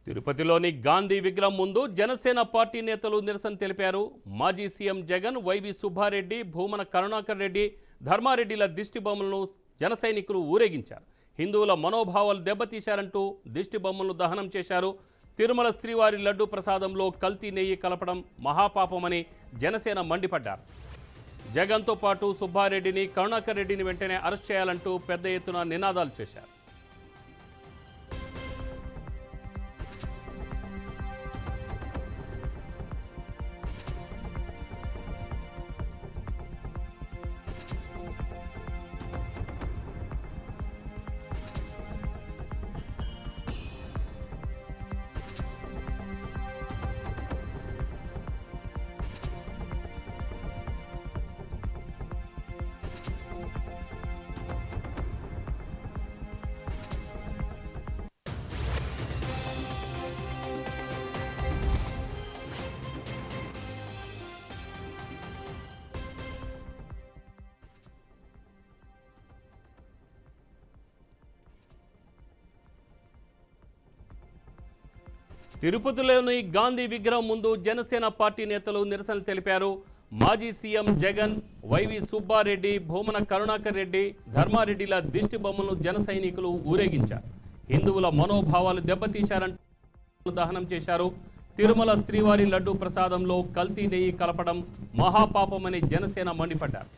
తిరుపతిలోని గాంధీ విగ్రహం ముందు జనసేన పార్టీ నేతలు నిరసన తెలిపారు. మాజీ సీఎం జగన్, వైవి సుబ్బారెడ్డి, భూమన కరుణాకర్ రెడ్డి, ధర్మారెడ్డిల దిష్టి బొమ్మలను జన సైనికులు ఊరేగించారు. హిందువుల మనోభావాలు దెబ్బతీశారంటూ దిష్టి బొమ్మలను దహనం చేశారు. తిరుమల శ్రీవారి లడ్డు ప్రసాదంలో కల్తీ నెయ్యి కలపడం మహాపాపమని జనసేన మండిపడ్డారు. జగన్తో పాటు సుబ్బారెడ్డిని, కరుణాకర్ రెడ్డిని వెంటనే అరెస్ట్ చేయాలంటూ పెద్ద ఎత్తున నినాదాలు చేశారు. తిరుపతిలోని గాంధీ విగ్రహం ముందు జనసేన పార్టీ నేతలు నిరసన తెలిపారు. మాజీ సీఎం జగన్, వైవి సుబ్బారెడ్డి, భూమన కరుణాకర్ రెడ్డి, ధర్మారెడ్డిల దిష్టి బొమ్మలను జన సైనికులు ఊరేగించారు. హిందువుల మనోభావాలు దెబ్బతీశారంటూ దహనం చేశారు. తిరుమల శ్రీవారి లడ్డు ప్రసాదంలో కల్తీ నెయ్యి కలపడం మహాపాపమని జనసేన మండిపడ్డారు.